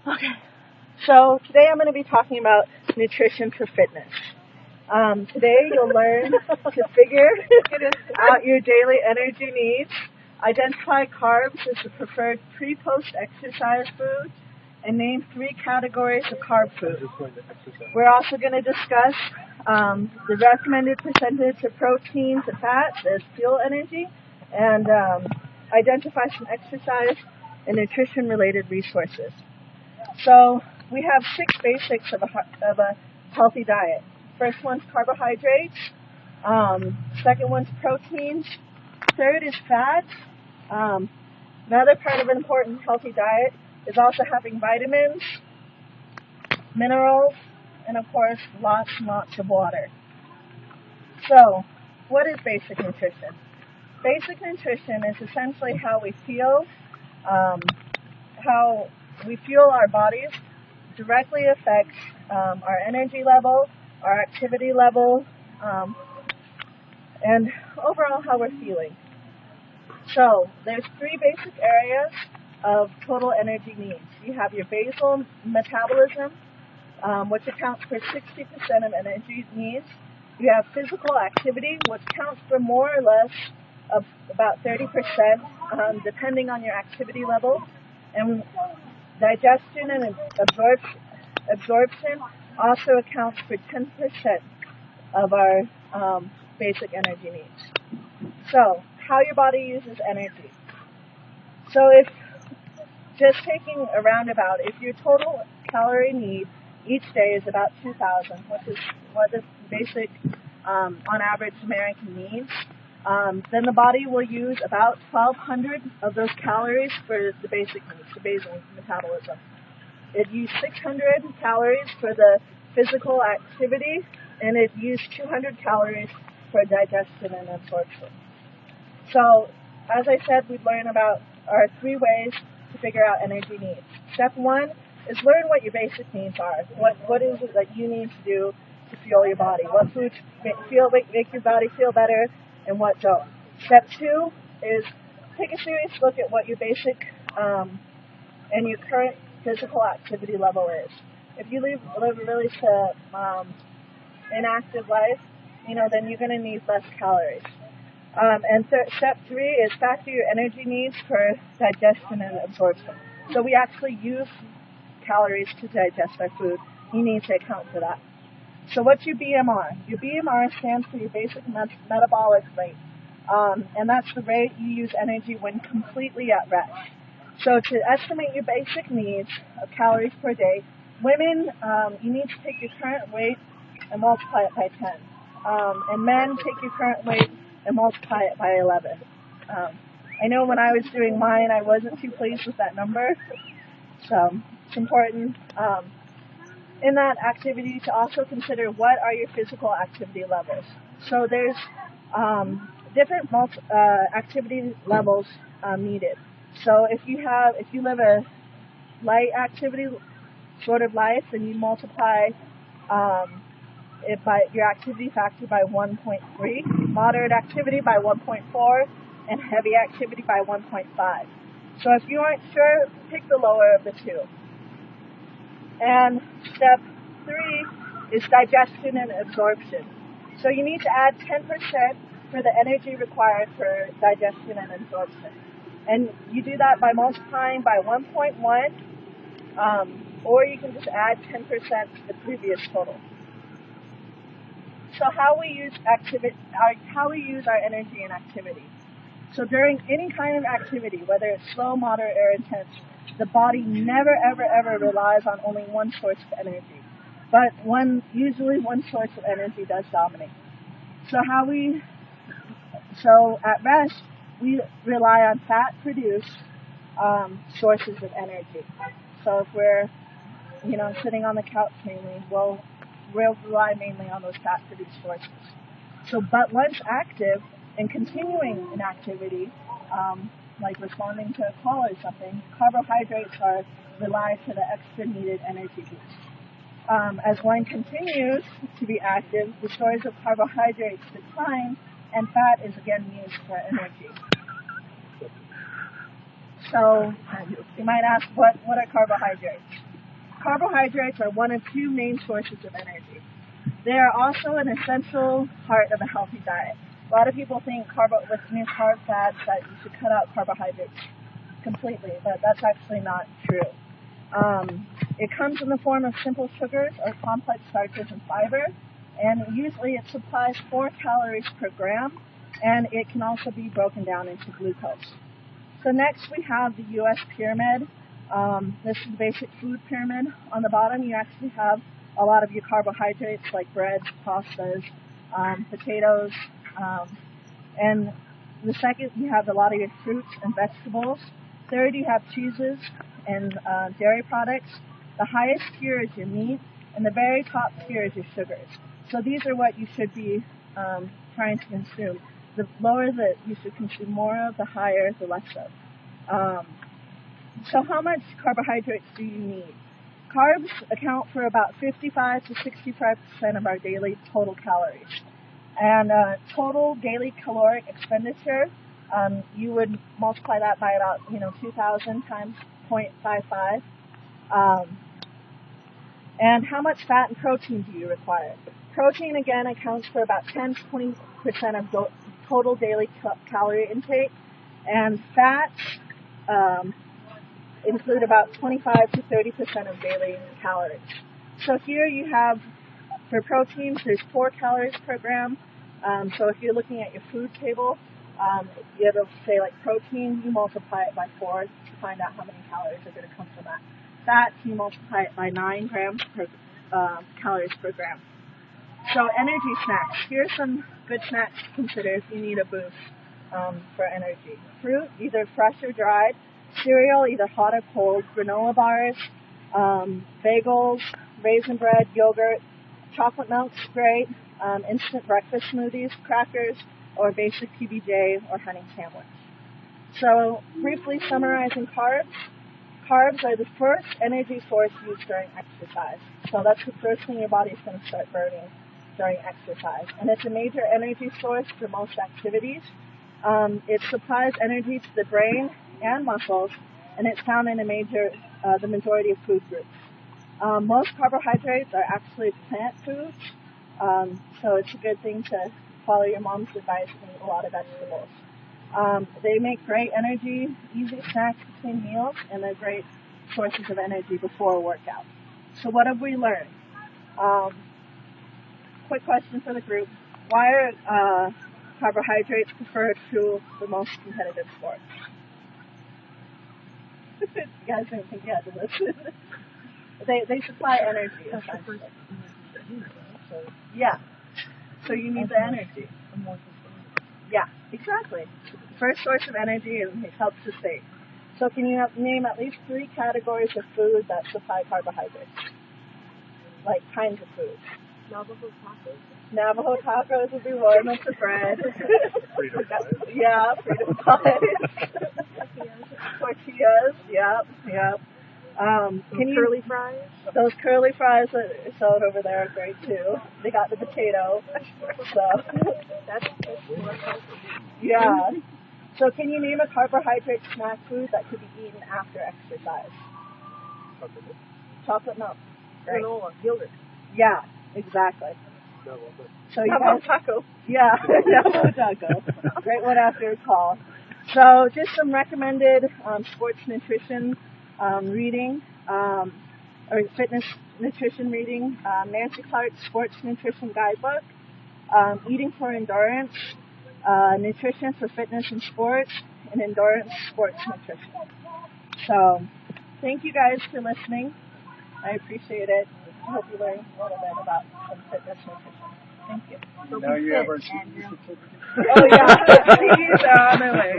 Okay, so today I'm going to be talking about nutrition for fitness. Today you'll learn to figure out your daily energy needs, identify carbs as the preferred pre-post exercise food, and name 3 categories of carb food. We're also going to discuss the recommended percentage of proteins and fats as fuel energy, and identify some exercise and nutrition-related resources. So we have 6 basics of a healthy diet. First one's carbohydrates. Second one's proteins. Third is fats. Another part of an important healthy diet is also having vitamins, minerals, and of course lots and lots of water. So what is basic nutrition? Basic nutrition is essentially how we feel, how we fuel our bodies directly affects our energy level, our activity level, and overall how we're feeling. So there's 3 basic areas of total energy needs. You have your basal metabolism, which accounts for 60% of energy needs. You have physical activity, which counts for more or less of about 30%, depending on your activity level. And digestion and absorption also accounts for 10% of our basic energy needs. So, how your body uses energy. So if, just taking a roundabout, if your total calorie need each day is about 2,000, which is what the basic, on average, American needs, then the body will use about 1,200 of those calories for the basic needs, the basal metabolism. It used 600 calories for the physical activity, and it used 200 calories for digestion and absorption. So, as I said, we'd learn about our 3 ways to figure out energy needs. Step 1 is learn what your basic needs are. What is it that you need to do to fuel your body? What foods make your body feel better, and what don't. Step 2 is take a serious look at what your basic and your current physical activity level is. If you live a really inactive life, then you're going to need less calories. And step 3 is factor your energy needs for digestion and absorption. So we actually use calories to digest our food. You need to account for that. So what's your BMR? Your BMR stands for your basic metabolic rate. And that's the rate you use energy when completely at rest. So to estimate your basic needs of calories per day, women, you need to take your current weight and multiply it by 10. And men, take your current weight and multiply it by 11. I know when I was doing mine, I wasn't too pleased with that number. So it's important in that activity to also consider what are your physical activity levels. So there's different activity levels needed. So if you live a light activity sort of life, then you multiply your activity factor by 1.3, moderate activity by 1.4, and heavy activity by 1.5. So if you aren't sure, pick the lower of the 2. And step 3 is digestion and absorption. So you need to add 10% for the energy required for digestion and absorption. And you do that by multiplying by 1.1, or you can just add 10% to the previous total. So how we use our energy and activity. So during any kind of activity, whether it's slow, moderate, or intense, the body never, ever, ever relies on only one source of energy. But usually one source of energy does dominate. So at rest, we rely on fat-produced sources of energy. So if we're, sitting on the couch mainly, we'll rely mainly on those fat-produced sources. But once active and continuing in activity, like responding to a call or something, carbohydrates rely for the extra needed energy boost. As one continues to be active, the stores of carbohydrates decline, and fat is again used for energy. So you might ask, what are carbohydrates? carbohydrates are one of two main sources of energy. They are also an essential part of a healthy diet. A lot of people think with new carb fads that you should cut out carbohydrates completely, but that's actually not true. It comes in the form of simple sugars or complex starches and fiber, and usually it supplies 4 calories per gram, and it can also be broken down into glucose. So next we have the U.S. pyramid. This is the basic food pyramid. On the bottom you actually have a lot of your carbohydrates like breads, pastas, potatoes, and the second you have a lot of your fruits and vegetables. Third you have cheeses and dairy products. The highest tier is your meat, and the very top tier is your sugars. So these are what you should be trying to consume. The lower that you should consume more of, the higher the less of. So how much carbohydrates do you need? Carbs account for about 55 to 65% of our daily total calories. And total daily caloric expenditure, you would multiply that by about 2,000 times 0.55. And how much fat and protein do you require? Protein, again, accounts for about 10 to 20% of total daily calorie intake, and fats include about 25 to 30% of daily calories. So here you have, for proteins, there's 4 calories per gram. So if you're looking at your food table, it'll say like protein, you multiply it by 4 to find out how many calories are going to come from that. Fat, you multiply it by 9 grams per calories per gram. So energy snacks. Here's some good snacks to consider if you need a boost for energy. Fruit, either fresh or dried. Cereal, either hot or cold. Granola bars, bagels, raisin bread, yogurt. Chocolate milk's great. Instant breakfast smoothies, crackers, or basic PBJ or honey sandwich. So briefly summarizing carbs. Carbs are the first energy source used during exercise. So that's the first thing your body's going to start burning during exercise. And it's a major energy source for most activities. It supplies energy to the brain and muscles, and it's found in the majority of food groups. Most carbohydrates are actually plant foods, so it's a good thing to follow your mom's advice and eat a lot of vegetables. They make great energy, easy snacks between meals, and they're great sources of energy before a workout. So what have we learned? Quick question for the group. Why are carbohydrates preferred to the most competitive sports? You guys didn't think you had to listen. They supply energy, essentially. Yeah. So you need the energy. Yeah, exactly. First source of energy, and it helps sustain. So can you name at least 3 categories of food that supply carbohydrates? Like kinds of foods. Navajo tacos. Navajo tacos would be one. That's a bread. Freedom pies. Yeah, freedom pies. Tortillas. Yep. Curly fries? Those curly fries that are sold over there are great too. They got the potato. So That's yeah. So can you name a carbohydrate snack food that could be eaten after exercise? Chocolate milk. Right. granola, yogurt. Yeah, exactly. So you Navajo guys, taco. yeah, Navajo taco. Great one after a call. So just some recommended sports nutrition reading, or fitness nutrition reading. Nancy Clark's Sports Nutrition Guidebook, Eating for Endurance, Nutrition for Fitness and Sports, and Endurance Sports Nutrition. So thank you guys for listening. I appreciate it. I hope you learned a little bit about some fitness nutrition. Thank you. So Now be you fit, have our Andrew. Oh yeah, CDs are on their way.